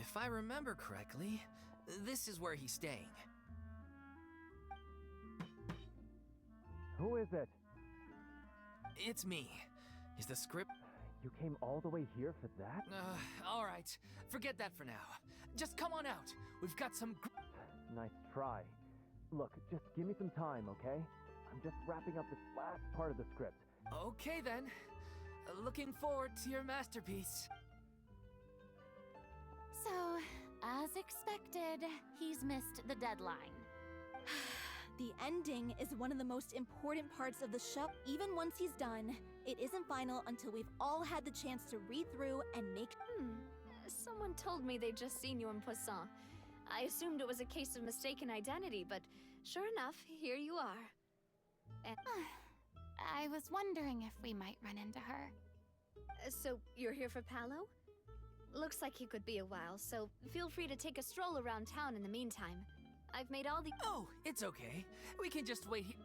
If I remember correctly, this is where he's staying. Who is it? It's me. Is the script... You came all the way here for that? Alright. Forget that for now. Just come on out. We've got some... Nice try. Look, just give me some time, okay? I'm just wrapping up this last part of the script. Okay then. Looking forward to your masterpiece. So, as expected, he's missed the deadline. The ending is one of the most important parts of the show. Even once he's done, it isn't final until we've all had the chance to read through and make... Someone told me they'd just seen you in Poisson. I assumed it was a case of mistaken identity, but sure enough, here you are. And I was wondering if we might run into her. so, you're here for Paolo? Looks like he could be a while, so feel free to take a stroll around town in the meantime. I've made all the... Oh, it's okay. We can just wait here.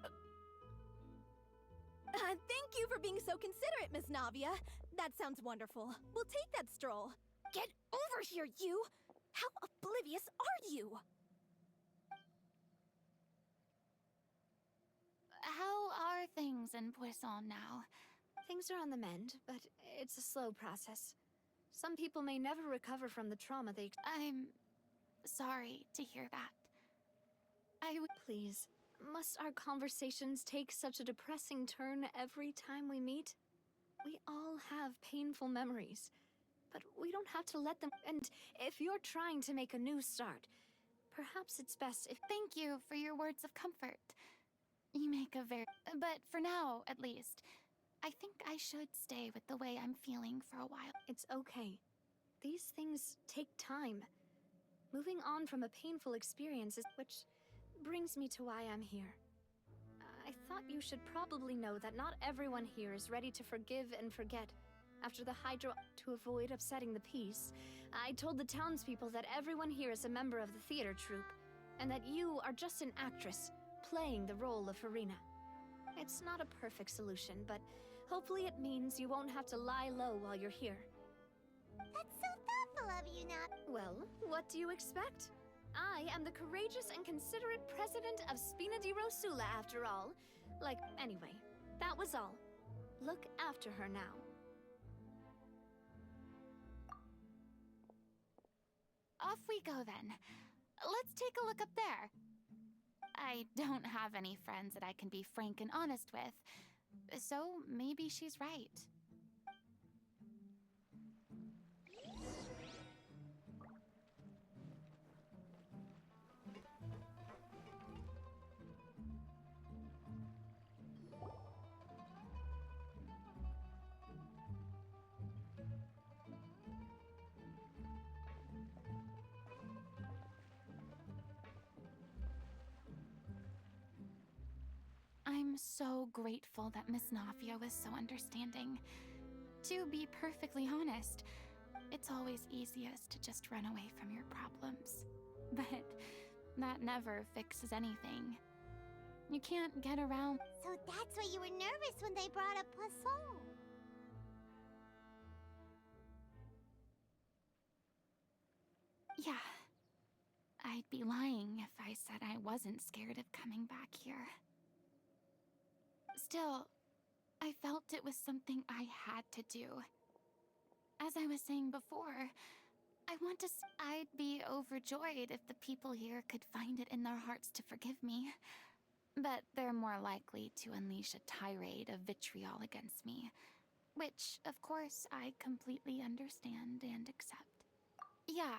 Thank you for being so considerate, Miss Navia. That sounds wonderful. We'll take that stroll. Get over here, you! How oblivious are you? How are things in Poisson now? Things are on the mend, but it's a slow process. Some people may never recover from the trauma they... I'm sorry to hear that. Please, must our conversations take such a depressing turn every time we meet? We all have painful memories, but we don't have to let them... And if you're trying to make a new start, perhaps it's best if... Thank you for your words of comfort. You make a very... But for now, at least, I think I should stay with the way I'm feeling for a while. It's okay. These things take time. Moving on from a painful experience is... Which brings me to why I'm here. I thought you should probably know that not everyone here is ready to forgive and forget. After the Hydro... To avoid upsetting the peace, I told the townspeople that everyone here is a member of the theater troupe, and that you are just an actress, playing the role of Farina. It's not a perfect solution, but hopefully it means you won't have to lie low while you're here. That's so thoughtful of you, Nat. Well, what do you expect? I am the courageous and considerate president of Spina di Rosula, after all. Anyway, that was all. Look after her now. Off we go then. Let's take a look up there. I don't have any friends that I can be frank and honest with, so maybe she's right. I'm so grateful that Miss Navia was so understanding. To be perfectly honest, it's always easiest to just run away from your problems. But that never fixes anything. You can't get around... So that's why you were nervous when they brought up Poisson. Yeah. I'd be lying if I said I wasn't scared of coming back here. Still, I felt it was something I had to do. As I was saying before, I'd be overjoyed if the people here could find it in their hearts to forgive me. But they're more likely to unleash a tirade of vitriol against me, which, of course, I completely understand and accept. Yeah,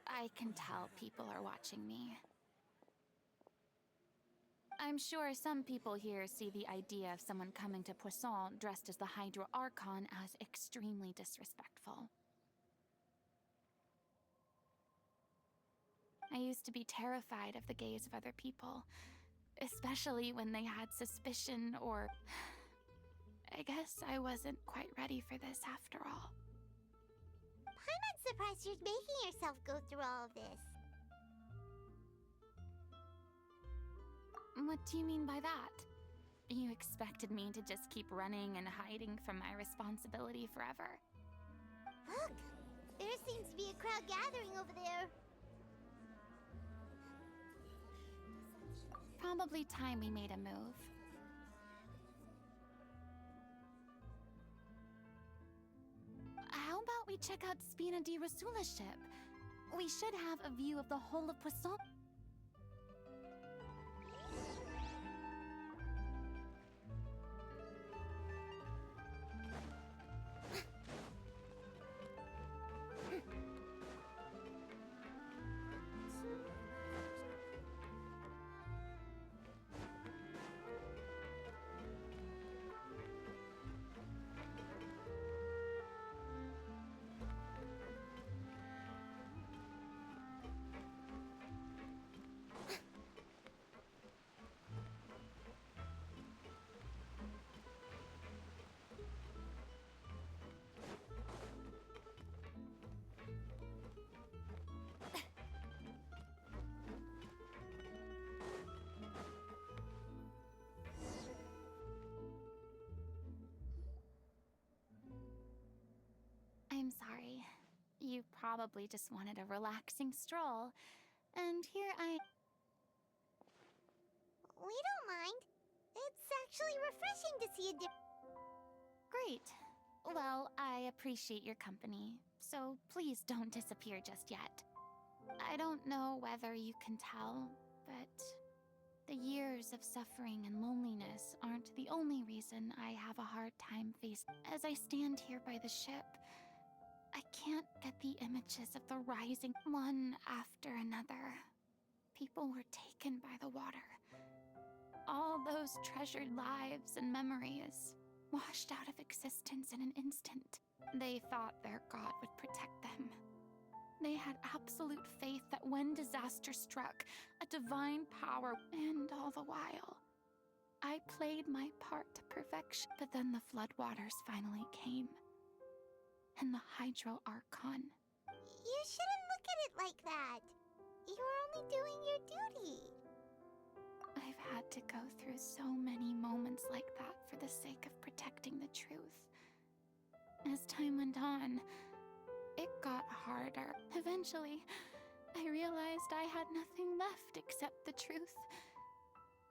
I can tell people are watching me. I'm sure some people here see the idea of someone coming to Poisson dressed as the Hydro Archon as extremely disrespectful. I used to be terrified of the gaze of other people, especially when they had suspicion or... I guess I wasn't quite ready for this after all. I'm not surprised you're making yourself go through all of this. What do you mean by that? You expected me to just keep running and hiding from my responsibility forever? Look, There seems to be a crowd gathering over there. Probably time we made a move. How about we check out Spina di Rasula's ship? We should have a view of the whole of Questo. I'm sorry. You probably just wanted a relaxing stroll. And here I... We don't mind. It's actually refreshing to see a Great. Well, I appreciate your company, so please don't disappear just yet. I don't know whether you can tell, but the years of suffering and loneliness aren't the only reason I have a hard time facing. As I stand here by the ship, I can't get the images of the rising one after another. People were taken by the water. All those treasured lives and memories washed out of existence in an instant. They thought their god would protect them. They had absolute faith that when disaster struck, a divine power, and all the while, I played my part to perfection. But then the floodwaters finally came. And the Hydro Archon. You shouldn't look at it like that. You're only doing your duty. I've had to go through so many moments like that for the sake of protecting the truth. As time went on, it got harder. Eventually, I realized I had nothing left except the truth.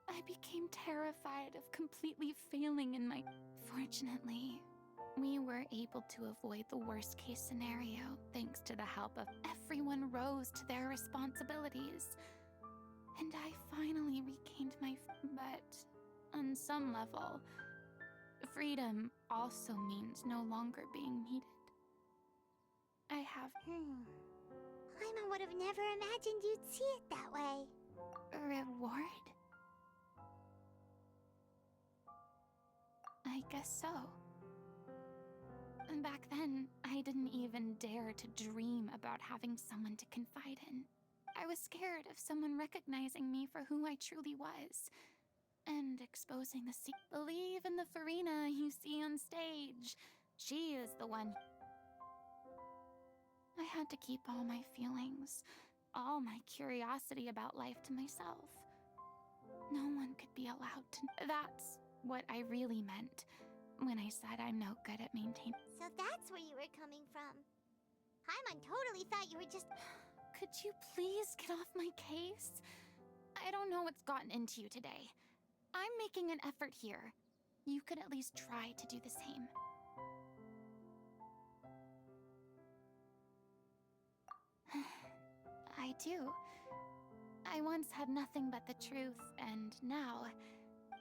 I became terrified of completely failing in my... Fortunately, we were able to avoid the worst-case scenario thanks to the help of everyone rose to their responsibilities. And I finally regained my... But on some level, freedom also means no longer being needed. I have... Paimon would have never imagined you'd see it that way. A reward? I guess so. And back then, I didn't even dare to dream about having someone to confide in. I was scared of someone recognizing me for who I truly was, and exposing the secret. Believe in the Farina you see on stage. She is the one. I had to keep all my feelings, all my curiosity about life to myself. No one could be allowed to... That's what I really meant when I said I'm no good at maintaining... So that's where you were coming from. Paimon totally thought you were just... Could you please get off my case? I don't know what's gotten into you today. I'm making an effort here. You could at least try to do the same. I do. I once had nothing but the truth, and now,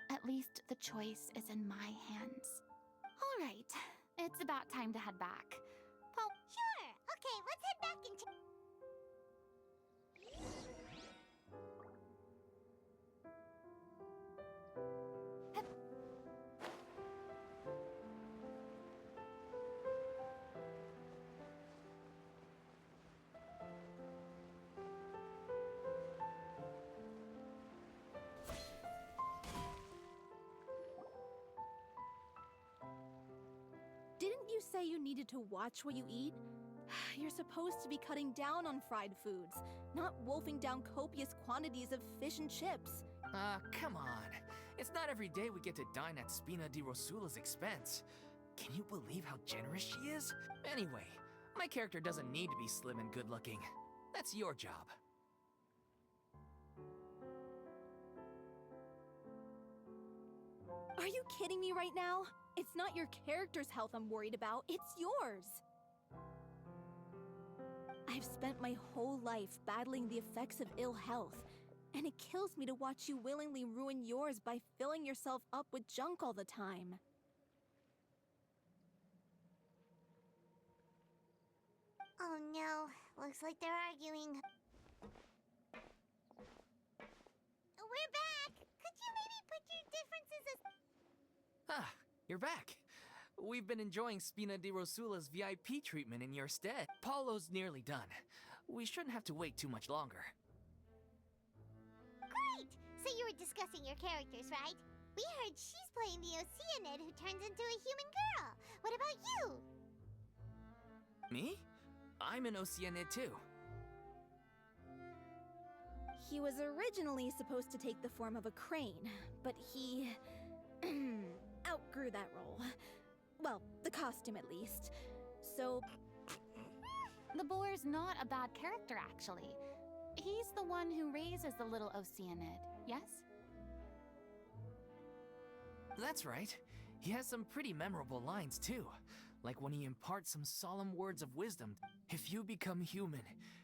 at least the choice is in my hands. All right, it's about time to head back. Sure. Okay, let's head back and... Didn't you say you needed to watch what you eat? You're supposed to be cutting down on fried foods, not wolfing down copious quantities of fish and chips. Come on. It's not every day we get to dine at Spina di Rasula's expense. Can you believe how generous she is? Anyway, My character doesn't need to be slim and good-looking. That's your job. Are you kidding me right now? It's not your character's health I'm worried about, it's yours. I've spent my whole life battling the effects of ill health, and it kills me to watch you willingly ruin yours by filling yourself up with junk all the time. Oh no, looks like they're arguing. We're back! Could you maybe put your differences as... Ah, you're back. We've been enjoying Spina di Rosula's VIP treatment in your stead. Paulo's nearly done. We shouldn't have to wait too much longer. Great! So you were discussing your characters, right? We heard she's playing the Oceanid who turns into a human girl. What about you? Me? I'm an Oceanid too. He was originally supposed to take the form of a crane, but he outgrew that role. Well, the costume at least. So... The boar's not a bad character, actually. He's the one who raises the little Oceanid, yes? That's right. He has some pretty memorable lines too. Like when he imparts some solemn words of wisdom. If you become human,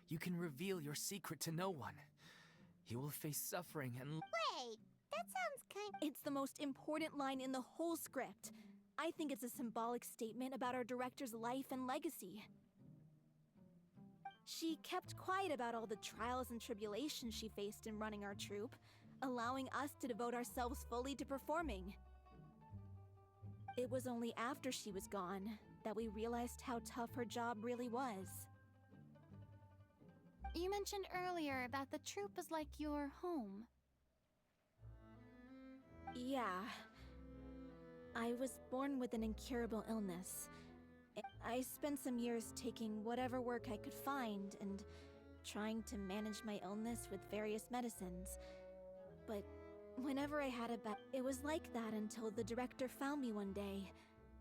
you can reveal your secret to no one. You will face suffering and... Wait, that sounds kind... It's the most important line in the whole script. I think it's a symbolic statement about our director's life and legacy. She kept quiet about all the trials and tribulations she faced in running our troupe, allowing us to devote ourselves fully to performing. It was only after she was gone that we realized how tough her job really was. You mentioned earlier that the troupe is like your home. Yeah. I was born with an incurable illness. I spent some years taking whatever work I could find and trying to manage my illness with various medicines. But whenever I had it was like that until the director found me one day.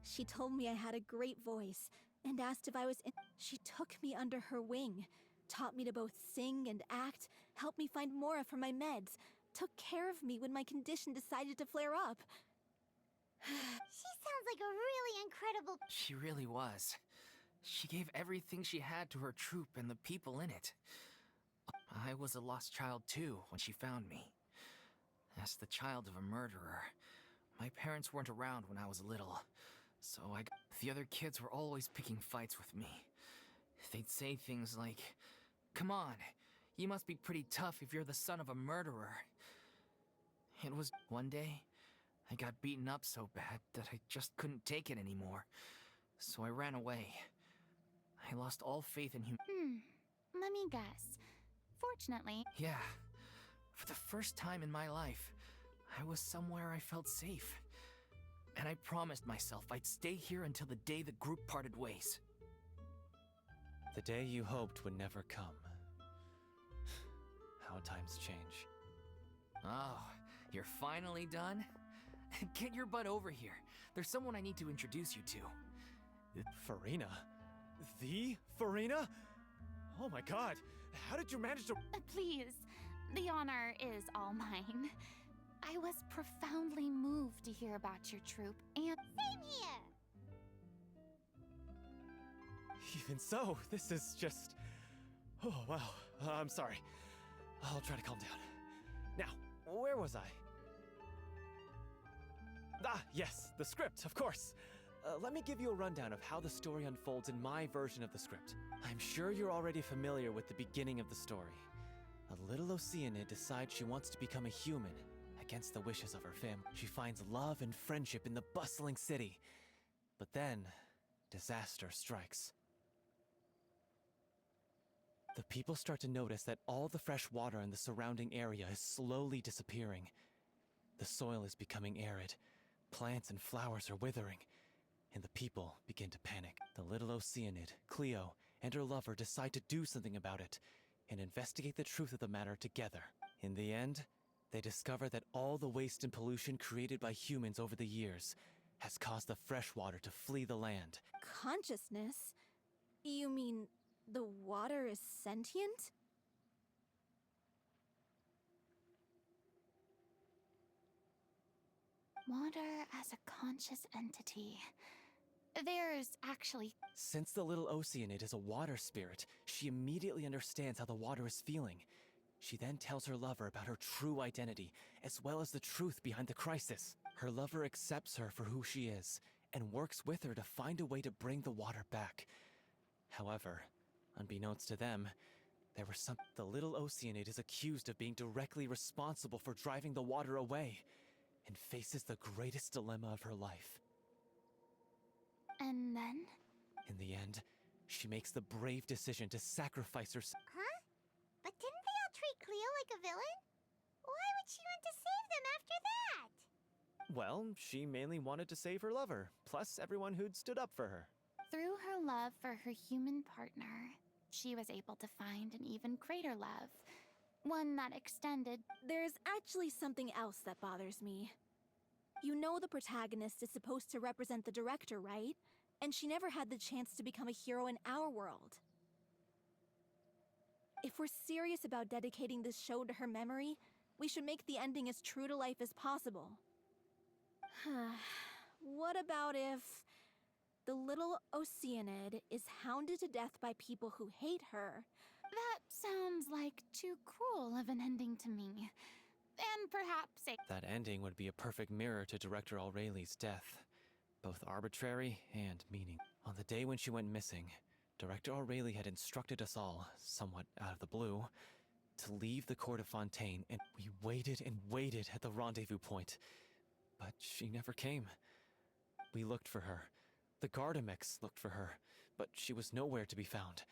She told me I had a great voice and asked if I was She took me under her wing, taught me to both sing and act, helped me find Mora for my meds, took care of me when my condition decided to flare up. She sounds like a really incredible... She really was. She gave everything she had to her troupe and the people in it. I was a lost child too when she found me. As the child of a murderer, my parents weren't around when I was little, so the other kids were always picking fights with me. They'd say things like, "Come on, you must be pretty tough if you're the son of a murderer." It was one day, I got beaten up so bad that I just couldn't take it anymore, so I ran away. I lost all faith in Let me guess. Fortunately... Yeah. For the first time in my life, I was somewhere I felt safe. And I promised myself I'd stay here until the day the group parted ways. The day you hoped would never come. How times change. Oh, you're finally done? Get your butt over here. There's someone I need to introduce you to. Farina? The Farina? Oh my god, how did you manage to... Please, the honor is all mine. I was profoundly moved to hear about your troupe, and... Same here! Even so, this is just... Oh, wow. I'm sorry. I'll try to calm down. Now, where was I? Ah, yes, the script, of course. Let me give you a rundown of how the story unfolds in my version of the script. I'm sure you're already familiar with the beginning of the story. A little Oceanid decides she wants to become a human, against the wishes of her family. She finds love and friendship in the bustling city. But then, disaster strikes. The people start to notice that all the fresh water in the surrounding area is slowly disappearing. The soil is becoming arid, plants and flowers are withering, and the people begin to panic. The little Oceanid, Cleo, and her lover decide to do something about it, and investigate the truth of the matter together. In the end, they discover that all the waste and pollution created by humans over the years has caused the fresh water to flee the land. Consciousness? You mean the water is sentient? Water as a conscious entity. There's actually... Since the little Oceanid is a water spirit, she immediately understands how the water is feeling. She then tells her lover about her true identity, as well as the truth behind the crisis. Her lover accepts her for who she is, and works with her to find a way to bring the water back. However, unbeknownst to them, the little Oceanid is accused of being directly responsible for driving the water away, and faces the greatest dilemma of her life. And then? In the end, she makes the brave decision to sacrifice herself. Huh? But didn't they all treat Cleo like a villain? Why would she want to save them after that? Well, she mainly wanted to save her lover, plus everyone who'd stood up for her. Through her love for her human partner, she was able to find an even greater love. One that extended... There's actually something else that bothers me. You know the protagonist is supposed to represent the director, right? And she never had the chance to become a hero in our world. If we're serious about dedicating this show to her memory, we should make the ending as true to life as possible. What about if the little Oceanid is hounded to death by people who hate her? That sounds like too cruel of an ending to me. And perhaps a... That ending would be a perfect mirror to Director Aureli's death. Both arbitrary and meaning. On the day when she went missing, Director Aureli had instructed us all, somewhat out of the blue, to leave the court of Fontaine, and we waited and waited at the rendezvous point. But she never came. We looked for her. The Gardamex looked for her, but she was nowhere to be found.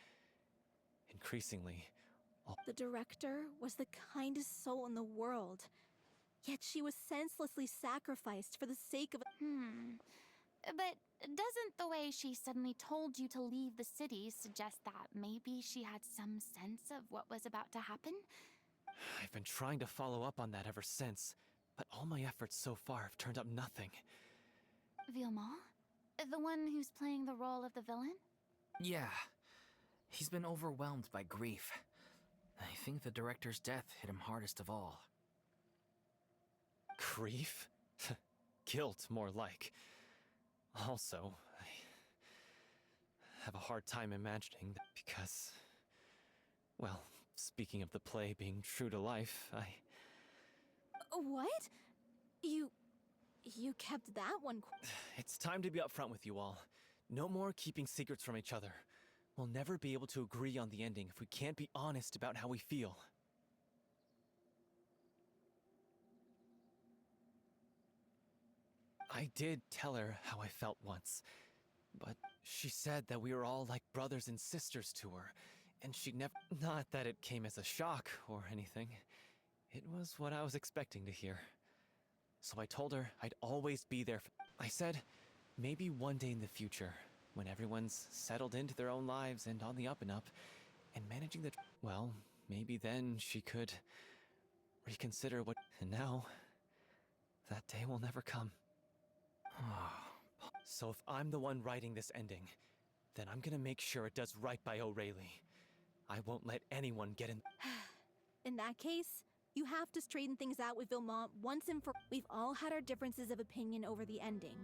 Increasingly, the director was the kindest soul in the world, yet she was senselessly sacrificed for the sake of... But doesn't the way she suddenly told you to leave the city suggest that maybe she had some sense of what was about to happen? I've been trying to follow up on that ever since, but all my efforts so far have turned up nothing. Villemont? The one who's playing the role of the villain? Yeah. He's been overwhelmed by grief. I think the director's death hit him hardest of all. Grief? Guilt, more like. Also, I have a hard time imagining that because... Well, speaking of the play being true to life, What? You kept that one... It's time to be upfront with you all. No more keeping secrets from each other. We'll never be able to agree on the ending if we can't be honest about how we feel. I did tell her how I felt once, but she said that we were all like brothers and sisters to her, and she'd never... Not that it came as a shock or anything. It was what I was expecting to hear. So I told her I'd always be there. I said, maybe one day in the future, when everyone's settled into their own lives and on the up and up, and managing the... Well, maybe then she could reconsider what... And now, that day will never come. So if I'm the one writing this ending, then I'm gonna make sure it does right by Aureli. I won't let anyone get in... In that case, you have to straighten things out with Villemont once and for... We've all had our differences of opinion over the ending,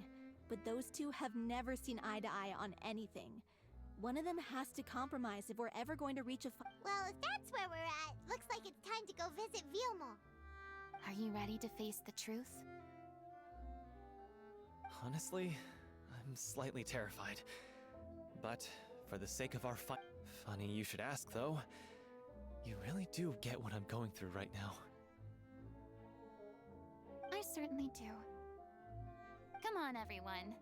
but those two have never seen eye to eye on anything. One of them has to compromise if we're ever going to reach a... Well, if that's where we're at, looks like it's time to go visit Villemont. Are you ready to face the truth? Honestly, I'm slightly terrified. But for the sake of our Funny you should ask, though. You really do get what I'm going through right now. I certainly do. Come on, everyone.